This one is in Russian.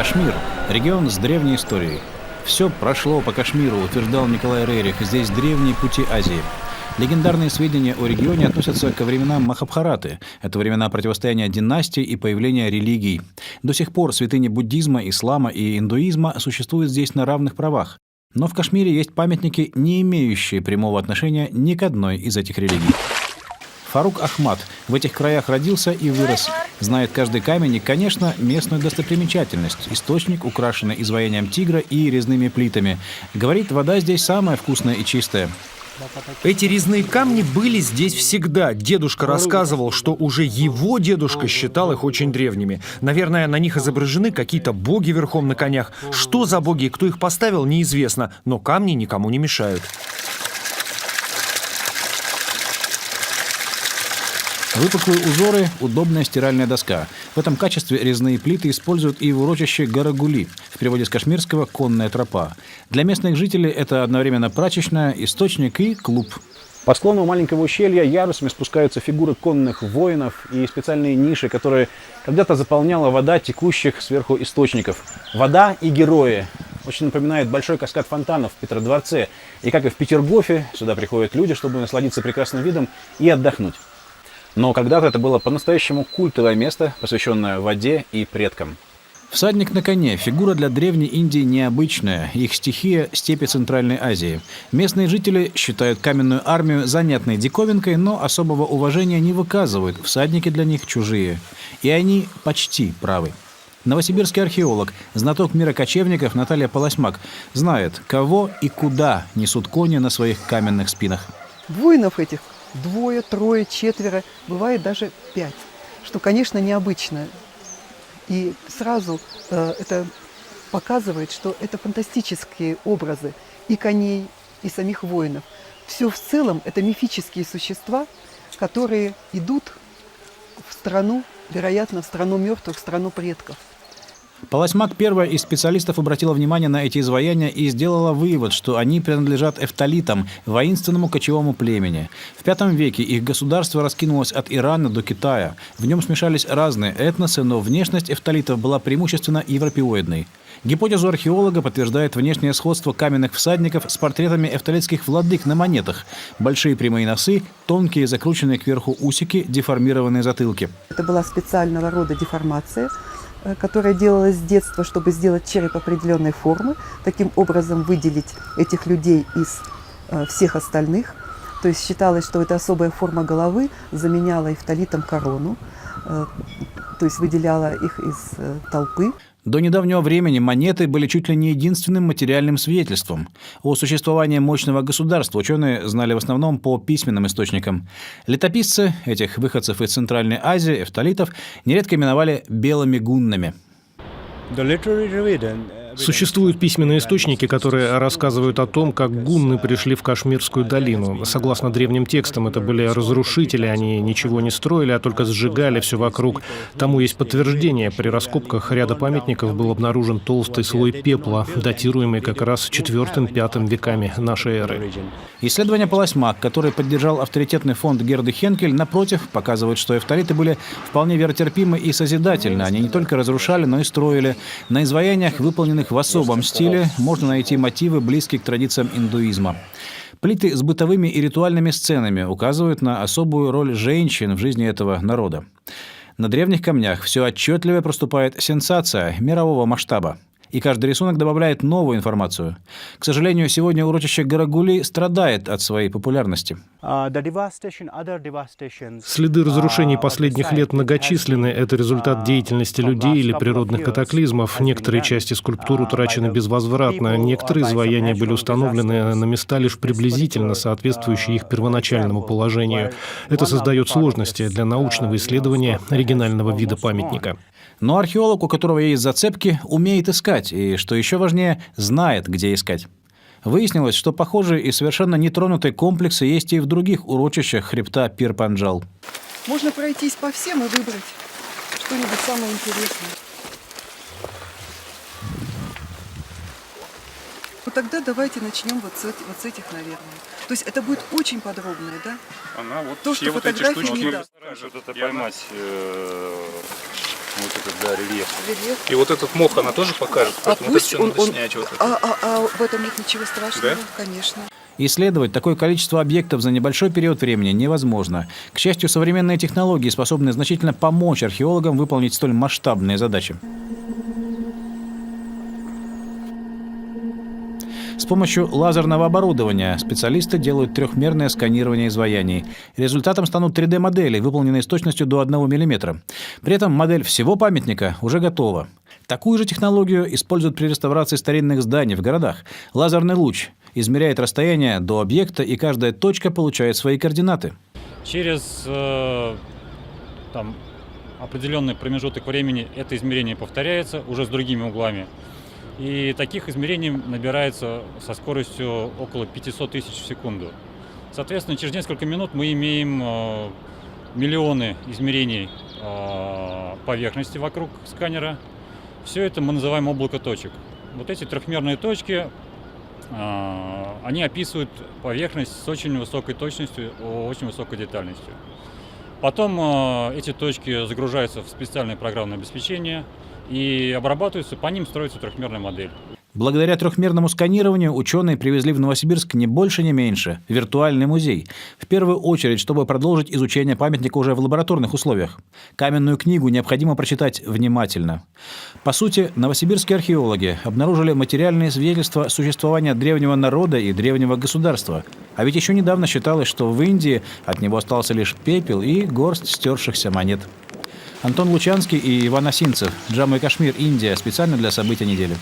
Кашмир – регион с древней историей. «Все прошло по Кашмиру», утверждал Николай Рерих. Здесь древние пути Азии. Легендарные сведения о регионе относятся ко временам Махабхараты. Это времена противостояния династий и появления религий. До сих пор святыни буддизма, ислама и индуизма существуют здесь на равных правах. Но в Кашмире есть памятники, не имеющие прямого отношения ни к одной из этих религий. Фарук Ахмад в этих краях родился и вырос. Знает каждый камень и, конечно, местную достопримечательность. Источник, украшенный изваянием тигра и резными плитами. Говорит, вода здесь самая вкусная и чистая. Эти резные камни были здесь всегда. Дедушка рассказывал, что уже его дедушка считал их очень древними. Наверное, на них изображены какие-то боги верхом на конях. Что за боги и кто их поставил, неизвестно, но камни никому не мешают. Выпуклые узоры – удобная стиральная доска. В этом качестве резные плиты используют и в урочище Гарагули, в переводе с кашмирского «конная тропа». Для местных жителей это одновременно прачечная, источник и клуб. По склону маленького ущелья ярусами спускаются фигуры конных воинов и специальные ниши, которые когда-то заполняла вода текущих сверху источников. Вода и герои. Очень напоминает большой каскад фонтанов в Петродворце. И как и в Петергофе, сюда приходят люди, чтобы насладиться прекрасным видом и отдохнуть. Но когда-то это было по-настоящему культовое место, посвященное воде и предкам. Всадник на коне – фигура для Древней Индии необычная. Их стихия – степи Центральной Азии. Местные жители считают каменную армию занятной диковинкой, но особого уважения не выказывают. Всадники для них чужие. И они почти правы. Новосибирский археолог, знаток мира кочевников Наталья Полосмак знает, кого и куда несут кони на своих каменных спинах. Воинов этих 2, 3, 4, бывает даже 5, что, конечно, необычно. И сразу это показывает, что это фантастические образы и коней, и самих воинов. Все в целом это мифические существа, которые идут в страну, вероятно, в страну мертвых, в страну предков. Полосмак первая из специалистов обратила внимание на эти изваяния и сделала вывод, что они принадлежат эфталитам, воинственному кочевому племени. В V веке их государство раскинулось от Ирана до Китая. В нем смешались разные этносы, но внешность эфталитов была преимущественно европеоидной. Гипотезу археолога подтверждает внешнее сходство каменных всадников с портретами эфталитских владык на монетах. Большие прямые носы, тонкие закрученные кверху усики, деформированные затылки. Это была специального рода деформация, которая делалась с детства, чтобы сделать череп определенной формы, таким образом выделить этих людей из всех остальных. То есть считалось, что эта особая форма головы заменяла эфталитам корону, то есть выделяла их из толпы. До недавнего времени монеты были чуть ли не единственным материальным свидетельством. О существовании мощного государства ученые знали в основном по письменным источникам. Летописцы этих выходцев из Центральной Азии, эфталитов, нередко именовали белыми гуннами. Существуют письменные источники, которые рассказывают о том, как гунны пришли в Кашмирскую долину. Согласно древним текстам, это были разрушители, они ничего не строили, а только сжигали все вокруг. Тому есть подтверждение. При раскопках ряда памятников был обнаружен толстый слой пепла, датируемый как раз IV-V веками нашей эры. Исследование Полосмак, который поддержал авторитетный фонд Герды Хенкель, напротив, показывает, что эфталиты были вполне веротерпимы и созидательны. Они не только разрушали, но и строили. На изваяниях, выполненных в особом стиле, можно найти мотивы, близкие к традициям индуизма. Плиты с бытовыми и ритуальными сценами указывают на особую роль женщин в жизни этого народа. На древних камнях все отчетливо проступает сенсация мирового масштаба. И каждый рисунок добавляет новую информацию. К сожалению, сегодня урочище Гарагули страдает от своей популярности. Следы разрушений последних лет многочисленны. Это результат деятельности людей или природных катаклизмов. Некоторые части скульптур утрачены безвозвратно. Некоторые изваяния были установлены на места лишь приблизительно соответствующие их первоначальному положению. Это создает сложности для научного исследования оригинального вида памятника. Но археолог, у которого есть зацепки, умеет искать и, что еще важнее, знает, где искать. Выяснилось, что похожие и совершенно нетронутые комплексы есть и в других урочищах хребта Пир-Панджал. Можно пройтись по всем и выбрать что-нибудь самое интересное. Ну тогда давайте начнем вот с этих, наверное. То есть это будет очень подробное, да? Она вот то, все что вот эти фотографии штучки не даст. поймать Вот это, да, рельеф. Рельеф. И вот этот мох она тоже покажет, поэтому это пусть все он, надо он- снять. Вот это. в этом нет ничего страшного, Да? конечно. Исследовать такое количество объектов за небольшой период времени невозможно. К счастью, современные технологии способны значительно помочь археологам выполнить столь масштабные задачи. С помощью лазерного оборудования специалисты делают трехмерное сканирование изваяний. Результатом станут 3D-модели, выполненные с точностью до 1 мм. При этом модель всего памятника уже готова. Такую же технологию используют при реставрации старинных зданий в городах. Лазерный луч измеряет расстояние до объекта, и каждая точка получает свои координаты. Через определенный промежуток времени это измерение повторяется уже с другими углами. И таких измерений набирается со скоростью около 500 тысяч в секунду. Соответственно, через несколько минут мы имеем миллионы измерений поверхности вокруг сканера. Все это мы называем облако точек. Вот эти трехмерные точки, они описывают поверхность с очень высокой точностью, очень высокой детальностью. Потом эти точки загружаются в специальное программное обеспечение и обрабатываются, по ним строится трехмерная модель. Благодаря трехмерному сканированию ученые привезли в Новосибирск не больше, не меньше виртуальный музей. В первую очередь, чтобы продолжить изучение памятника уже в лабораторных условиях. Каменную книгу необходимо прочитать внимательно. По сути, новосибирские археологи обнаружили материальные свидетельства существования древнего народа и древнего государства. А ведь еще недавно считалось, что в Индии от него остался лишь пепел и горсть стершихся монет. Антон Лучанский и Иван Осинцев. Джамму и Кашмир, Индия. Специально для событий недели.